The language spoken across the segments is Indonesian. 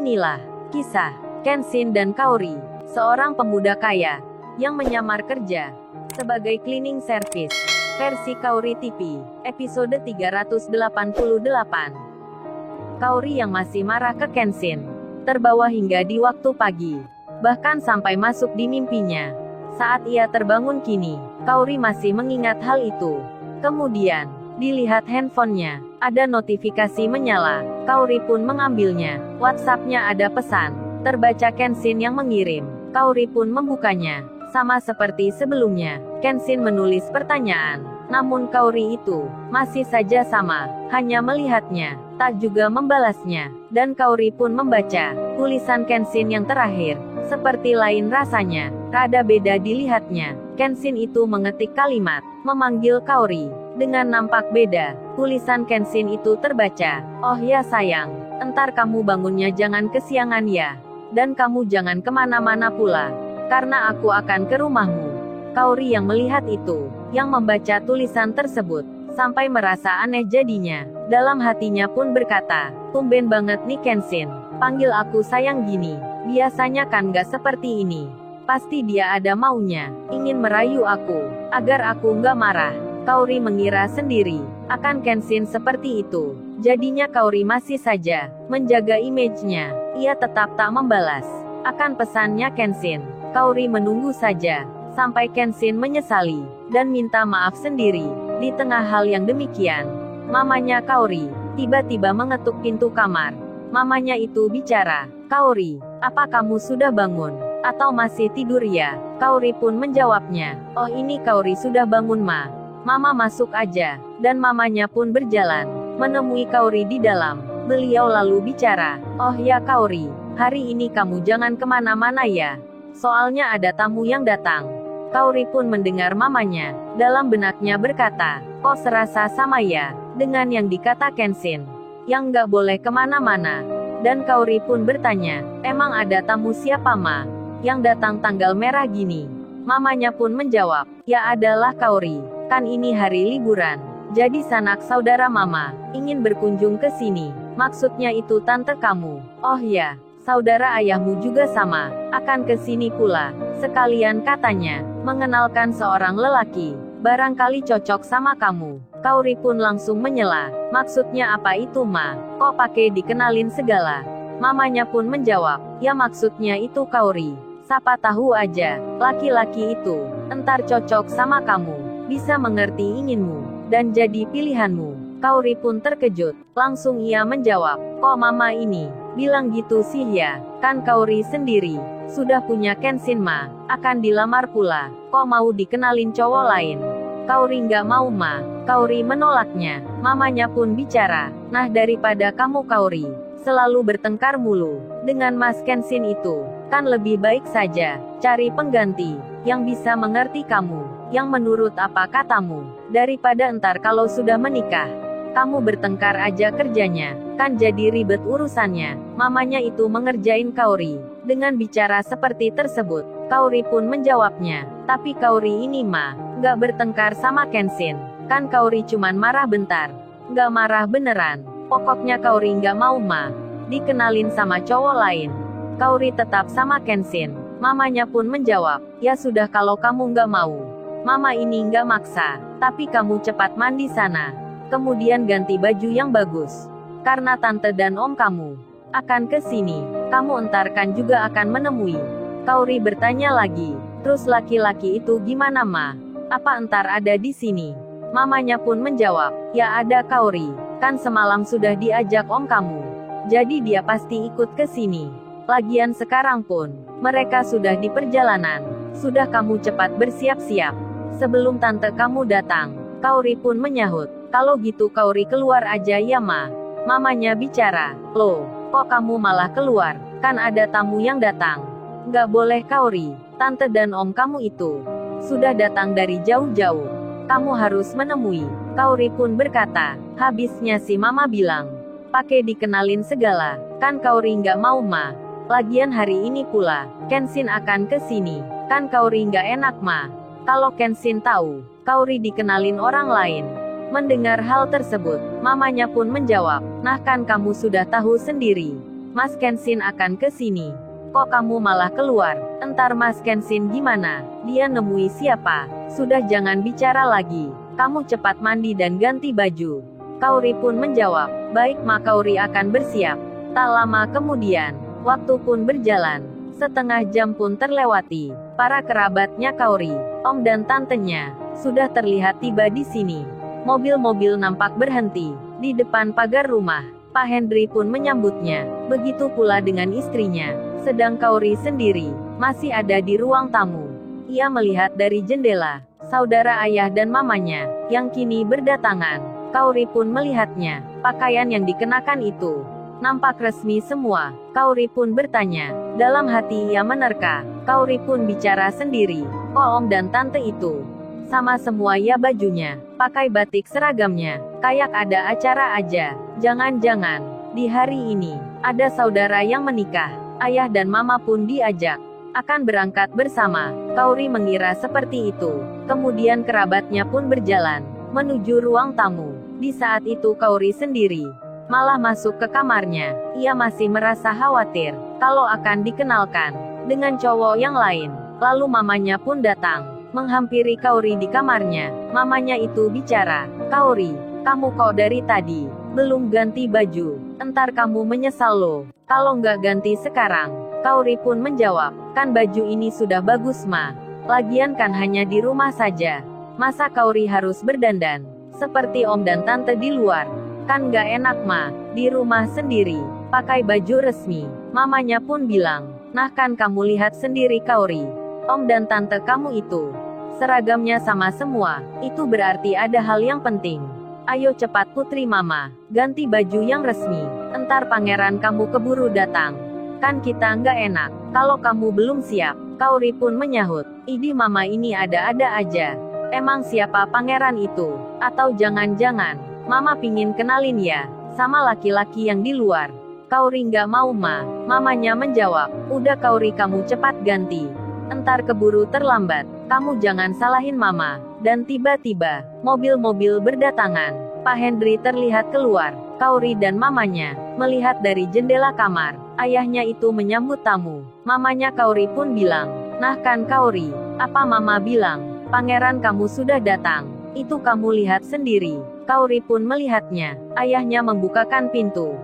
Inilah kisah Kenshin dan Kaori, seorang pemuda kaya yang menyamar kerja sebagai cleaning service. Versi Kaori TV, episode 388. Kaori yang masih marah ke Kenshin, terbawa hingga di waktu pagi, bahkan sampai masuk di mimpinya. Saat ia terbangun kini, Kaori masih mengingat hal itu. Kemudian, dilihat handphonenya, ada notifikasi menyala. Kaori pun mengambilnya. WhatsApp-nya ada pesan, terbaca Kenshin yang mengirim. Kaori pun membukanya. Sama seperti sebelumnya, Kenshin menulis pertanyaan. Namun Kaori itu masih saja sama, hanya melihatnya, tak juga membalasnya. Dan Kaori pun membaca tulisan Kenshin yang terakhir. Seperti lain rasanya, rada beda dilihatnya. Kenshin itu mengetik kalimat, memanggil Kaori. Dengan nampak beda, tulisan Kenshin itu terbaca, "Oh ya sayang, entar kamu bangunnya jangan kesiangan ya. Dan kamu jangan kemana-mana pula, karena aku akan ke rumahmu." Kaori yang melihat itu, yang membaca tulisan tersebut, sampai merasa aneh jadinya. Dalam hatinya pun berkata, tumben banget nih Kenshin, panggil aku sayang gini. Biasanya kan gak seperti ini. Pasti dia ada maunya, ingin merayu aku, agar aku gak marah. Kaori mengira sendiri, akan Kenshin seperti itu. Jadinya Kaori masih saja menjaga image-nya. Ia tetap tak membalas akan pesannya Kenshin. Kaori menunggu saja sampai Kenshin menyesali dan minta maaf sendiri. Di tengah hal yang demikian, mamanya Kaori tiba-tiba mengetuk pintu kamar. Mamanya itu bicara, "Kaori, apa kamu sudah bangun? Atau masih tidur ya?" Kaori pun menjawabnya, "Oh ini Kaori sudah bangun ma. Mama masuk aja." Dan mamanya pun berjalan menemui Kaori di dalam. Beliau lalu bicara, "Oh ya Kaori, hari ini kamu jangan kemana-mana ya. Soalnya ada tamu yang datang." Kaori pun mendengar mamanya. Dalam benaknya berkata, "Kok serasa sama ya dengan yang dikata Kenshin, yang nggak boleh kemana-mana." Dan Kaori pun bertanya, "Emang ada tamu siapa ma, yang datang tanggal merah gini?" Mamanya pun menjawab, "Ya adalah Kaori, kan ini hari liburan. Jadi sanak saudara mama ingin berkunjung ke sini. Maksudnya itu tante kamu. Oh ya, saudara ayahmu juga sama, akan ke sini pula. Sekalian katanya, mengenalkan seorang lelaki, barangkali cocok sama kamu." Kaori pun langsung menyela, "Maksudnya apa itu ma? Kok pakai dikenalin segala?" Mamanya pun menjawab, "Ya maksudnya itu Kaori, siapa tahu aja, laki-laki itu entar cocok sama kamu, bisa mengerti inginmu, dan jadi pilihanmu." Kaori pun terkejut, langsung ia menjawab, "Kok mama ini bilang gitu sih ya? Kan Kaori sendiri sudah punya Kenshin ma, akan dilamar pula, kok mau dikenalin cowok lain?" Kaori nggak mau ma. Kaori menolaknya. Mamanya pun bicara, "Nah daripada kamu Kaori selalu bertengkar mulu dengan Mas Kenshin itu, kan lebih baik saja cari pengganti yang bisa mengerti kamu, yang menurut apa katamu, daripada entar kalau sudah menikah kamu bertengkar aja kerjanya, kan jadi ribet urusannya." Mamanya itu mengerjain Kaori dengan bicara seperti tersebut. Kaori pun menjawabnya, "Tapi Kaori ini mah nggak bertengkar sama Kenshin, kan Kaori cuman marah bentar, nggak marah beneran. Pokoknya Kaori nggak mau mah dikenalin sama cowok lain. Kaori tetap sama Kenshin." Mamanya pun menjawab, "Ya sudah kalau kamu nggak mau, mama ini nggak maksa, tapi kamu cepat mandi sana. Kemudian ganti baju yang bagus, karena tante dan om kamu akan ke sini. Kamu entar kan juga akan menemui." Kaori bertanya lagi, "Terus laki-laki itu gimana ma? Apa entar ada di sini?" Mamanya pun menjawab, "Ya ada Kaori, kan semalam sudah diajak om kamu. Jadi dia pasti ikut ke sini. Lagian sekarang pun mereka sudah di perjalanan. Sudah kamu cepat bersiap-siap sebelum tante kamu datang." Kaori pun menyahut, "Kalau gitu Kaori keluar aja ya ma." Mamanya bicara, "Loh, kok kamu malah keluar? Kan ada tamu yang datang." "Nggak boleh Kaori, tante dan om kamu itu sudah datang dari jauh-jauh. Kamu harus menemui." Kaori pun berkata, "Habisnya si mama bilang pakai dikenalin segala, kan Kaori nggak mau ma. Lagian hari ini pula Kenshin akan ke sini, kan Kaori nggak enak ma, kalau Kenshin tahu Kaori dikenalin orang lain." Mendengar hal tersebut, mamanya pun menjawab, "Nah kan kamu sudah tahu sendiri. Mas Kenshin akan ke sini. Kok kamu malah keluar? Entar Mas Kenshin gimana? Dia nemui siapa? Sudah jangan bicara lagi. Kamu cepat mandi dan ganti baju. Kaori pun menjawab, baik Ma. Kaori akan bersiap. Tak lama kemudian, waktu pun berjalan. Setengah jam pun terlewati. Para kerabatnya Kaori, om dan tantenya, sudah terlihat tiba di sini. Mobil-mobil nampak berhenti di depan pagar rumah. Pak Hendri pun menyambutnya. Begitu pula dengan istrinya. Sedang Kaori sendiri masih ada di ruang tamu. Ia melihat dari jendela saudara ayah dan mamanya yang kini berdatangan. Kaori pun melihatnya. Pakaian yang dikenakan itu nampak resmi semua. Kaori pun bertanya. Dalam hati ia menerka. Kaori pun bicara sendiri. Kok om dan tante itu sama semua ya bajunya, pakai batik seragamnya, kayak ada acara aja. Jangan-jangan di hari ini ada saudara yang menikah. Ayah dan mama pun diajak akan berangkat bersama. Kaori mengira seperti itu. Kemudian kerabatnya pun berjalan menuju ruang tamu. Di saat itu Kaori sendiri malah masuk ke kamarnya. Ia masih merasa khawatir kalau akan dikenalkan dengan cowok yang lain. Lalu mamanya pun datang menghampiri Kaori di kamarnya. Mamanya itu bicara, Kaori, kamu kok dari tadi belum ganti baju? Entar kamu menyesal loh, kalau nggak ganti sekarang. Kaori pun menjawab, kan baju ini sudah bagus Ma. Lagian kan hanya di rumah saja. Masa Kaori harus berdandan seperti om dan tante di luar? Kan nggak enak Ma, di rumah sendiri, pakai baju resmi. Mamanya pun bilang, nah kan kamu lihat sendiri Kaori. Om dan tante kamu itu seragamnya sama semua, itu berarti ada hal yang penting. Ayo cepat putri mama, ganti baju yang resmi. Entar pangeran kamu keburu datang. Kan kita nggak enak, kalau kamu belum siap. Kaori pun menyahut, idi mama ini ada-ada aja. Emang siapa pangeran itu? Atau jangan-jangan, mama pingin kenalin ya, sama laki-laki yang di luar. Kaori nggak mau Ma. Mamanya menjawab, udah Kaori kamu cepat ganti. Entar keburu terlambat. Kamu jangan salahin mama. Dan tiba-tiba, mobil-mobil berdatangan. Pak Hendri terlihat keluar. Kaori dan mamanya melihat dari jendela kamar. Ayahnya itu menyambut tamu. Mamanya Kaori pun bilang, nah kan Kaori, apa mama bilang? Pangeran kamu sudah datang. Itu kamu lihat sendiri. Kaori pun melihatnya. Ayahnya membukakan pintu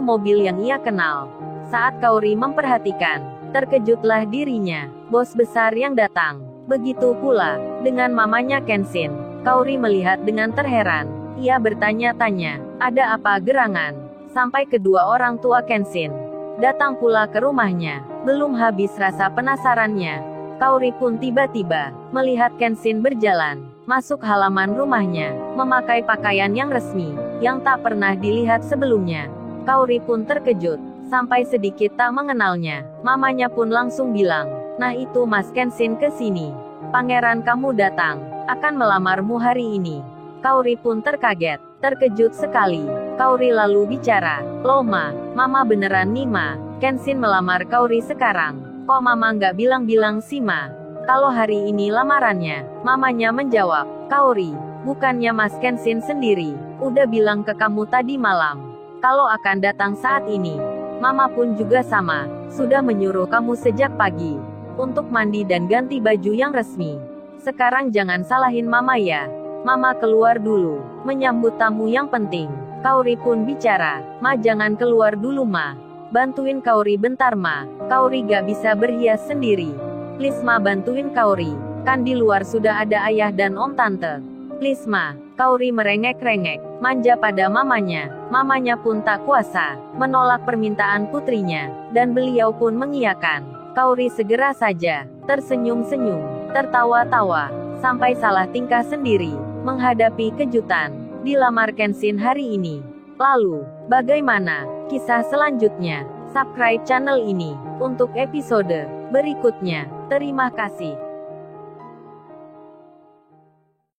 mobil yang ia kenal. Saat Kaori memperhatikan, terkejutlah dirinya. Bos besar yang datang. Begitu pula dengan mamanya Kenshin. Kaori melihat dengan terheran. Ia bertanya-tanya, ada apa gerangan? Sampai kedua orang tua Kenshin datang pula ke rumahnya. Belum habis rasa penasarannya, Kaori pun tiba-tiba melihat Kenshin berjalan masuk halaman rumahnya, memakai pakaian yang resmi, yang tak pernah dilihat sebelumnya. Kaori pun terkejut, sampai sedikit tak mengenalnya. Mamanya pun langsung bilang, nah itu Mas Kenshin ke sini. Pangeran kamu datang, akan melamarmu hari ini. Kaori pun terkaget, terkejut sekali. Kaori lalu bicara, loh mama beneran nih Ma, Kenshin melamar Kaori sekarang. Kok mama nggak bilang-bilang sih Ma? Kalau hari ini lamarannya, mamanya menjawab, Kaori, bukannya Mas Kenshin sendiri udah bilang ke kamu tadi malam kalau akan datang saat ini. Mama pun juga sama, sudah menyuruh kamu sejak pagi untuk mandi dan ganti baju yang resmi. Sekarang jangan salahin mama ya. Mama keluar dulu, menyambut tamu yang penting. Kaori pun bicara, Ma jangan keluar dulu Ma. Bantuin Kaori bentar Ma, Kaori gak bisa berhias sendiri. Please Ma bantuin Kaori, kan di luar sudah ada ayah dan om tante. Please Ma. Kaori merengek-rengek, manja pada mamanya. Mamanya pun tak kuasa menolak permintaan putrinya, dan beliau pun mengiyakan. Kaori segera saja tersenyum-senyum, tertawa-tawa, sampai salah tingkah sendiri menghadapi kejutan dilamar Kenshin hari ini. Lalu, bagaimana kisah selanjutnya? Subscribe channel ini untuk episode berikutnya. Terima kasih.